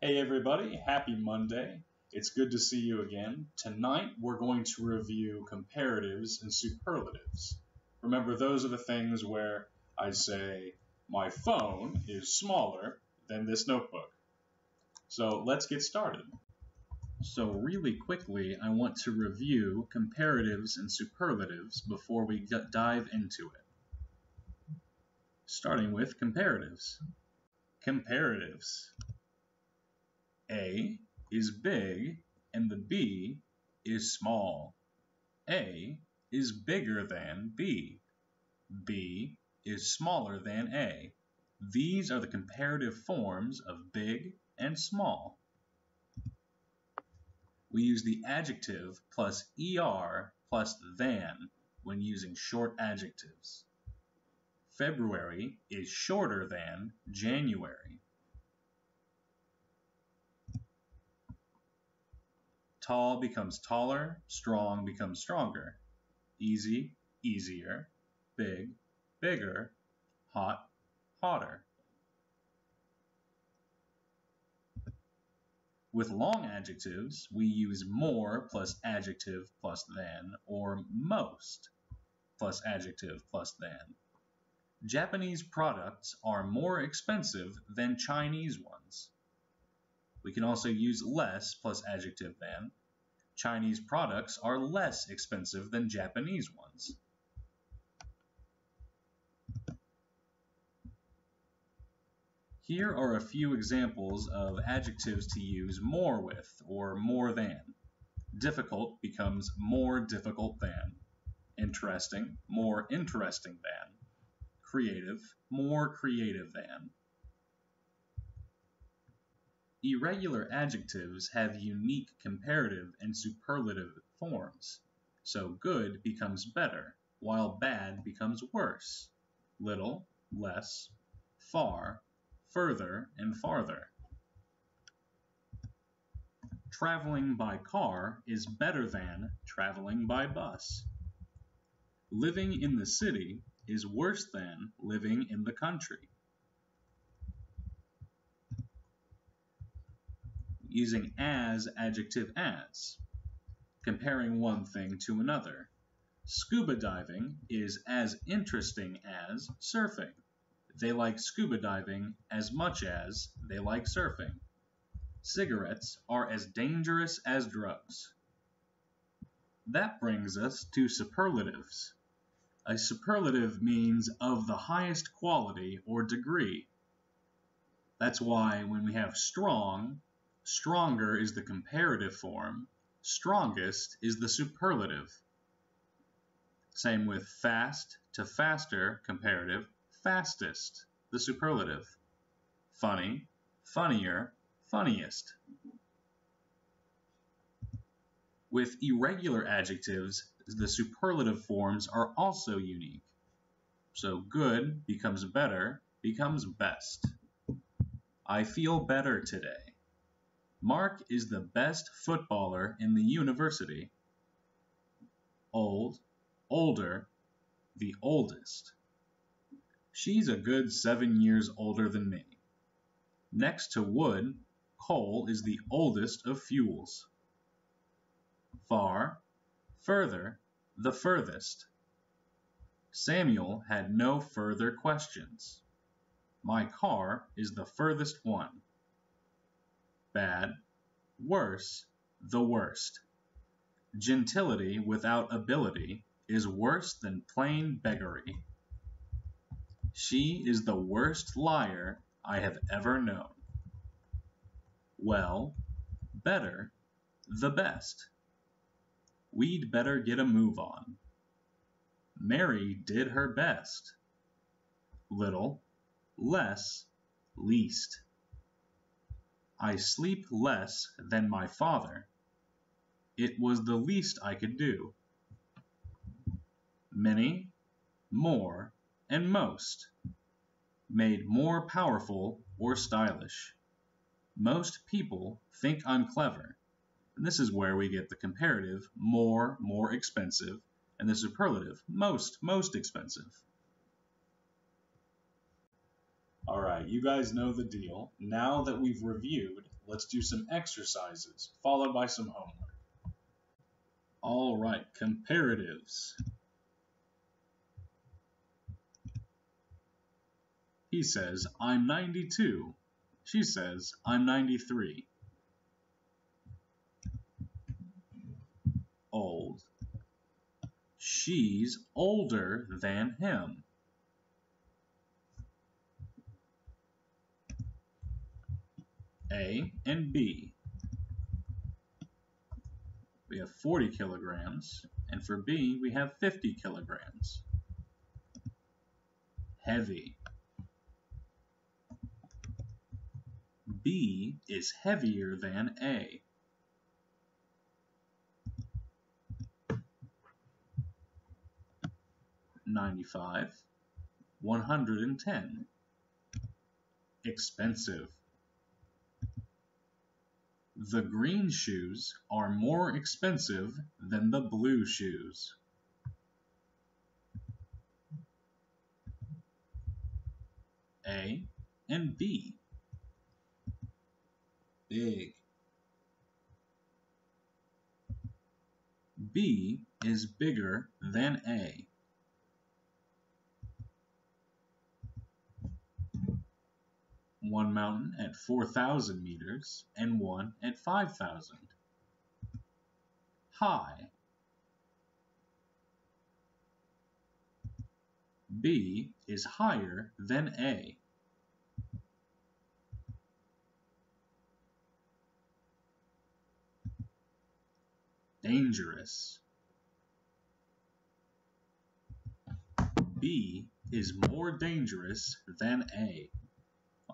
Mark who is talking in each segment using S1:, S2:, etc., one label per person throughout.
S1: Hey everybody, happy Monday. It's good to see you again. Tonight we're going to review comparatives and superlatives. Remember, those are the things where I say, my phone is smaller than this notebook. So let's get started. So really quickly, I want to review comparatives and superlatives before we dive into it. Starting with comparatives. Comparatives. A is big and the B is small. A is bigger than B. B is smaller than A. These are the comparative forms of big and small. We use the adjective plus er plus than when using short adjectives. February is shorter than January. Tall becomes taller, strong becomes stronger. Easy, easier. Big, bigger. Hot, hotter. With long adjectives, we use more plus adjective plus than, or most plus adjective plus than. Japanese products are more expensive than Chinese ones. We can also use less plus adjective than. Chinese products are less expensive than Japanese ones. Here are a few examples of adjectives to use more with or more than. Difficult becomes more difficult than. Interesting, more interesting than. Creative, more creative than. Irregular adjectives have unique comparative and superlative forms. So good becomes better, while bad becomes worse. Little, less, far, further, and farther. Traveling by car is better than traveling by bus. Living in the city is worse than living in the country. Using as adjective as, comparing one thing to another. Scuba diving is as interesting as surfing. They like scuba diving as much as they like surfing. Cigarettes are as dangerous as drugs. That brings us to superlatives. A superlative means of the highest quality or degree. That's why when we have strong, stronger is the comparative form, strongest is the superlative. Same with fast to faster comparative, fastest, the superlative. Funny, funnier, funniest. With irregular adjectives, the superlative forms are also unique. So good becomes better, becomes best. I feel better today. Mark is the best footballer in the university. Old, older, the oldest. She's a good 7 years older than me. Next to wood, coal is the oldest of fuels. Far, further, the furthest. Samuel had no further questions. My car is the furthest one. Bad, worse, the worst. Gentility without ability is worse than plain beggary. She is the worst liar I have ever known. Well, better, the best. We'd better get a move on. Mary did her best. Little, less, least. I sleep less than my father. It was the least I could do. Many, more, and most. Made more powerful or stylish. Most people think I'm clever. And this is where we get the comparative, more expensive, and the superlative, most expensive. All right, you guys know the deal. Now that we've reviewed, let's do some exercises, followed by some homework. All right, comparatives. He says, I'm 92. She says, I'm 93. Old. She's older than him. A and B. We have 40 kilograms, and for B, we have 50 kilograms. Heavy. B is heavier than A. $95, $110. Expensive. The green shoes are more expensive than the blue shoes. A and B. Big. B is bigger than A. One mountain at 4,000 meters and one at 5,000. High. B is higher than A. Dangerous. B is more dangerous than A.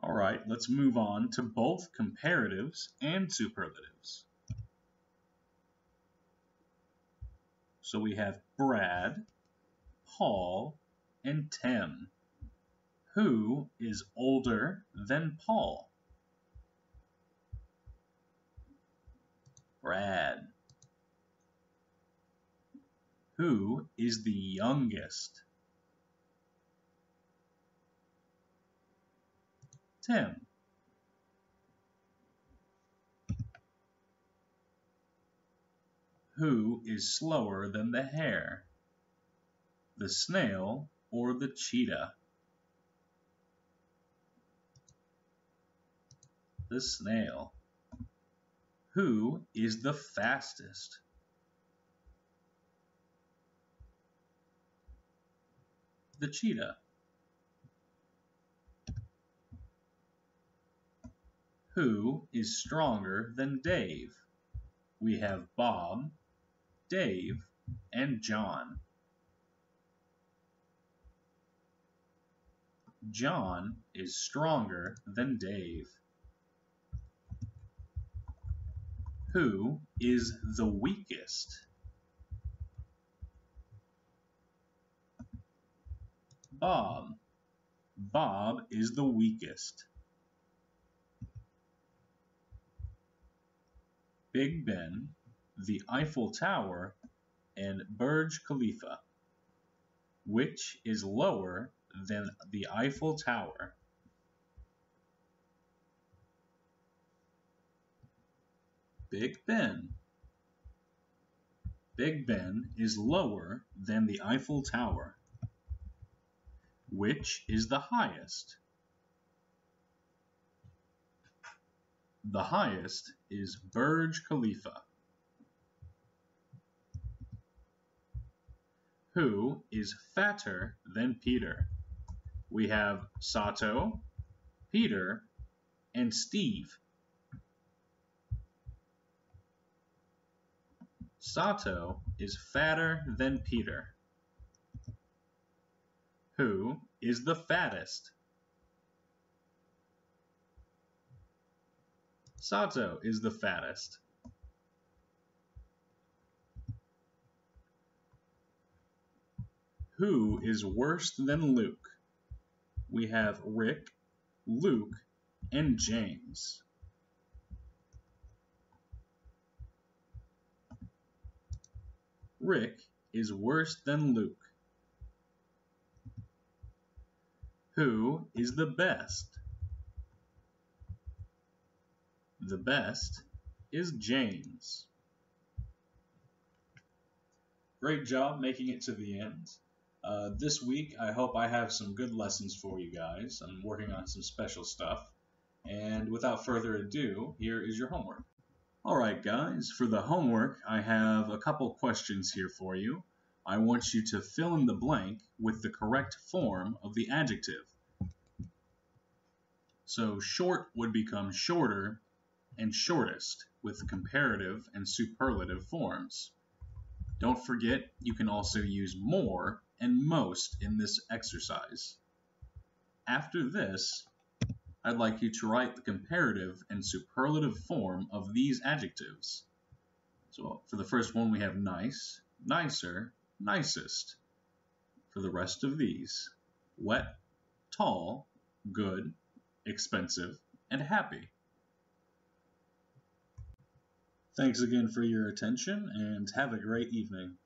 S1: All right, let's move on to both comparatives and superlatives. So we have Brad, Paul, and Tim. Who is older than Paul? Brad. Who is the youngest? Tim. Who is slower than the hare? The snail or the cheetah? The snail. Who is the fastest? The cheetah. Who is stronger than Dave? We have Bob, Dave, and John. John is stronger than Dave. Who is the weakest? Bob. Bob is the weakest. Big Ben, the Eiffel Tower, and Burj Khalifa. Which is lower than the Eiffel Tower? Big Ben. Big Ben is lower than the Eiffel Tower. Which is the highest? The highest is Burj Khalifa. Who is fatter than Peter? We have Sato, Peter, and Steve. Sato is fatter than Peter. Who is the fattest? Sato is the fattest. Who is worse than Luke? We have Rick, Luke, and James. Rick is worse than Luke. Who is the best? The best is Jane's. Great job making it to the end. This week, I hope I have some good lessons for you guys. I'm working on some special stuff. And without further ado, here is your homework. Alright guys, for the homework, I have a couple questions here for you. I want you to fill in the blank with the correct form of the adjective. So short would become shorter and shortest with comparative and superlative forms. Don't forget, you can also use more and most in this exercise. After this, I'd like you to write the comparative and superlative form of these adjectives. So for the first one, we have nice, nicer, nicest. For the rest of these, wet, tall, good, expensive, and happy. Thanks again for your attention, and have a great evening.